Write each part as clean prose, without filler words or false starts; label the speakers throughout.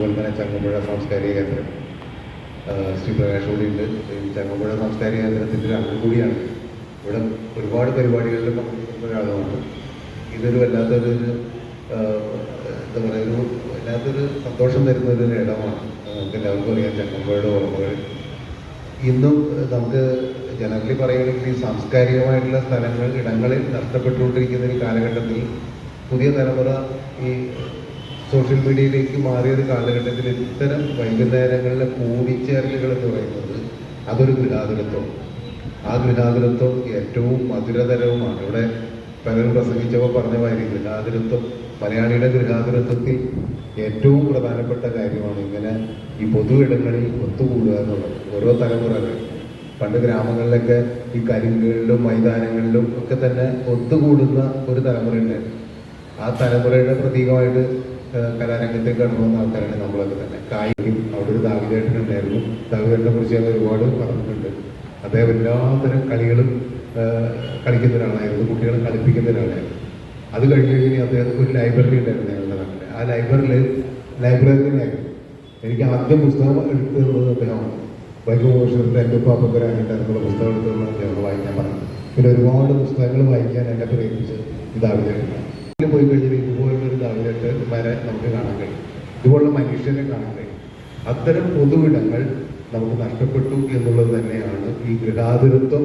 Speaker 1: അതുപോലെ തന്നെ ചങ്ങമ്പുഴ സാംസ്കാരിക കേന്ദ്രം ശ്രീ പ്രകാശ് കൂടിയുണ്ട്. ചങ്ങമ്പുഴ സാംസ്കാരിക കേന്ദ്രത്തിൻ്റെ ഒരു അംഗം കൂടിയാണ്. ഇവിടെ ഒരുപാട് പരിപാടികളിൽ പങ്കെടുക്കുന്ന ഒരാളുമാണ്. ഇതൊരു വല്ലാത്തൊരു എന്താ പറയുക, ഒരു വല്ലാത്തൊരു സന്തോഷം തരുന്നൊരു ഇടമാണ്. നമുക്ക് എല്ലാവർക്കും അറിയാം ചങ്ങമ്പുഴയുടെ ഓർമ്മകൾ ഇന്നും നമുക്ക് ജനറലി പറയുകയാണെങ്കിൽ ഈ സാംസ്കാരികമായിട്ടുള്ള സ്ഥലങ്ങൾ ഇടങ്ങളിൽ നഷ്ടപ്പെട്ടുകൊണ്ടിരിക്കുന്ന ഒരു കാലഘട്ടത്തിൽ പുതിയ തലമുറ ഈ സോഷ്യൽ മീഡിയയിലേക്ക് മാറിയൊരു കാലഘട്ടത്തിൽ ഇത്തരം വൈകുന്നേരങ്ങളിലെ കൂടിച്ചേരലുകൾ എന്ന് പറയുന്നത് അതൊരു ഗൃഹാതുരത്വം. ആ ഗൃഹാതുരത്വം ഏറ്റവും മധുരതരവുമാണ്. ഇവിടെ പലരും പ്രസംഗിച്ചപ്പോൾ പറഞ്ഞ മാതിരി ഗൃഹാതുരത്വം, മലയാളിയുടെ ഗൃഹാതുരത്വത്തിൽ ഏറ്റവും പ്രധാനപ്പെട്ട കാര്യമാണ് ഇങ്ങനെ ഈ പൊതു ഇടങ്ങളിൽ ഒത്തുകൂടുക എന്നുള്ളത്. ഓരോ തലമുറകൾ പണ്ട് ഗ്രാമങ്ങളിലൊക്കെ ഈ കരിങ്കുകളിലും മൈതാനങ്ങളിലും ഒക്കെ തന്നെ ഒത്തുകൂടുന്ന ഒരു തലമുറയുണ്ടായിരുന്നു. ആ തലമുറയുടെ പ്രതീകമായിട്ട് കലാരംഗത്തേക്ക് കടന്നു വന്ന ആൾക്കാരാണ് നമ്മളൊക്കെ തന്നെ. കായികം അവിടെ ഒരു ദാവിദേട്ടനുണ്ടായിരുന്നു. ദാവിദേട്ടനെ കുറിച്ച് ഞാൻ ഒരുപാട് പറഞ്ഞിട്ടുണ്ട്. അദ്ദേഹം എല്ലാത്തരം കളികളും കളിക്കുന്ന ഒരാളായിരുന്നു, കുട്ടികളെ കളിപ്പിക്കുന്ന ഒരാളായിരുന്നു. അത് കഴിഞ്ഞ് അദ്ദേഹത്തിന് ഒരു ലൈബ്രറി ഉണ്ടായിരുന്നു ഞങ്ങളുടെ നാട്ടിൽ. ആ ലൈബ്രറിയിലായിരുന്നു എനിക്ക് ആദ്യം പുസ്തകം എടുത്തു തന്നത് അദ്ദേഹമാണ്. വൈകുമോഷണത്തിൻ്റെ എൻ്റെ പാപ്പക്കരായിട്ടുള്ള പുസ്തകം എടുത്തുള്ള അദ്ദേഹം വായിക്കാൻ പറഞ്ഞു. പിന്നെ ഒരുപാട് പുസ്തകങ്ങൾ വായിക്കാൻ എന്നെ പ്രേരിപ്പിച്ച് ഈ ദാവിദേട്ടനാണ്. പോയി കഴിഞ്ഞാൽ ഇതുപോലുള്ളൊരു ദാവിദേട്ടന്മാരെ നമുക്ക് കാണാൻ കഴിയും, ഇതുപോലുള്ള മനുഷ്യരെ കാണാൻ കഴിയും. അത്തരം പൊതുവിടങ്ങൾ നമുക്ക് നഷ്ടപ്പെട്ടു എന്നുള്ളത് തന്നെയാണ് ഈ ഗൃഹാതുരത്വം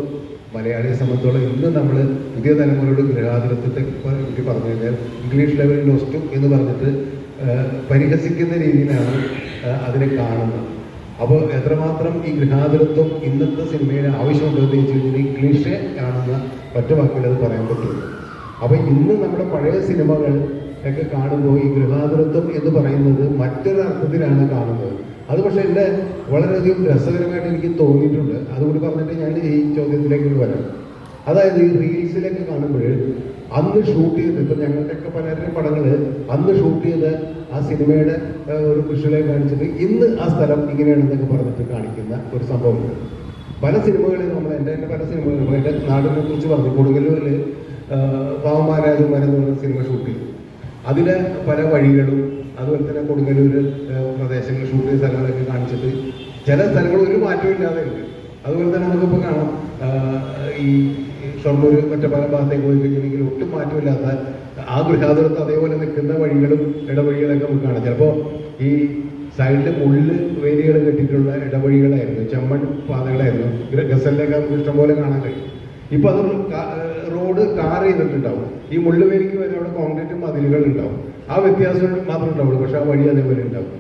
Speaker 1: മലയാളിയെ സംബന്ധിച്ചോളം. ഇന്ന് നമ്മൾ പുതിയ തലമുറയുടെ ഗൃഹാതുരത്വത്തെ എനിക്ക് പറഞ്ഞു കഴിഞ്ഞാൽ ഇംഗ്ലീഷ് ലെവലിൽ നൊസ്റ്റു എന്ന് പറഞ്ഞിട്ട് പരിഹസിക്കുന്ന രീതിയിലാണ് അതിനെ കാണുന്നത്. അപ്പോൾ എത്രമാത്രം ഈ ഗൃഹാതുരത്വം ഇന്നത്തെ സിനിമയുടെ ആവശ്യമുണ്ടെന്ന് ചോദിച്ചു കഴിഞ്ഞാൽ ഇംഗ്ലീഷെ കാണുന്ന മറ്റു വാക്കുകൾ അത് പറയാൻ പറ്റുള്ളൂ. അപ്പോൾ ഇന്ന് നമ്മുടെ പഴയ സിനിമകൾ ഒക്കെ കാണുമ്പോൾ ഈ ഗൃഹാതുരത്വം എന്ന് പറയുന്നത് മറ്റൊരു അർത്ഥത്തിലാണ് കാണുന്നത്. അത് പക്ഷേ എൻ്റെ വളരെയധികം രസകരമായിട്ട് എനിക്ക് തോന്നിയിട്ടുണ്ട്. അതുകൊണ്ട് പറഞ്ഞിട്ട് ഞാൻ ഈ ചോദ്യത്തിലേക്ക് വരാം. അതായത് ഈ റീൽസിലൊക്കെ കാണുമ്പോൾ അന്ന് ഷൂട്ട് ചെയ്ത്, ഇപ്പം ഞങ്ങളുടെയൊക്കെ പലരുടെയും പടങ്ങൾ അന്ന് ഷൂട്ട് ചെയ്ത് ആ സിനിമയുടെ ഒരു വിഷ്വലെ കാണിച്ചിട്ട് ഇന്ന് ആ സ്ഥലം ഇങ്ങനെയാണെന്നൊക്കെ പറഞ്ഞിട്ട് കാണിക്കുന്ന ഒരു സംഭവമുണ്ട്. പല സിനിമകളിൽ നമ്മൾ എൻ്റെ പല സിനിമകളും എൻ്റെ നാടിനെ കുറിച്ച് പറഞ്ഞു. കൊടുങ്ങല്ലൂരിൽ പാവമാരാജന്മാരെന്ന് പറഞ്ഞ സിനിമ ഷൂട്ട് ചെയ്തു. അതിലെ പല വഴികളും അതുപോലെ തന്നെ കൊടുങ്ങല്ലൂർ പ്രദേശങ്ങൾ ഷൂട്ട് ചെയ്ത സ്ഥലങ്ങളൊക്കെ കാണിച്ചിട്ട് ചില സ്ഥലങ്ങൾ ഒരു മാറ്റവും ഇല്ലാതെ ഉണ്ട്. അതുപോലെ തന്നെ നമുക്കിപ്പോൾ കാണാം ഈ ഷൊർണൂർ മറ്റു പല ഭാഗത്തേക്ക് പോയി കഴിഞ്ഞിട്ടുണ്ടെങ്കിൽ ഒട്ടും മാറ്റമില്ലാത്ത ആ ഗൃഹാതുരത്ത് അതേപോലെ നിൽക്കുന്ന വഴികളും ഇടവഴികളൊക്കെ നമുക്ക് കാണാം. ചിലപ്പോൾ ഈ സൈഡിൽ മുള്ള് വേലികൾ കെട്ടിയിട്ടുള്ള ഇടവഴികളായിരുന്നു, ചെമ്മൺ പാതകളായിരുന്നു. ഗസലിലൊക്കെ നമുക്ക് ഇഷ്ടംപോലെ കാണാൻ കഴിയും. ഇപ്പം അത് റോഡ് ടാർ ചെയ്തിട്ടുണ്ടാവും. ഈ മുള്ളുവേലിക്ക് വരെ അവിടെ കോൺക്രീറ്റ് മതിലുകൾ ഉണ്ടാവും. ആ വ്യത്യാസം മാത്രമേ ഉണ്ടാവുള്ളൂ, പക്ഷെ ആ വഴി അതേപോലെ ഉണ്ടാവും.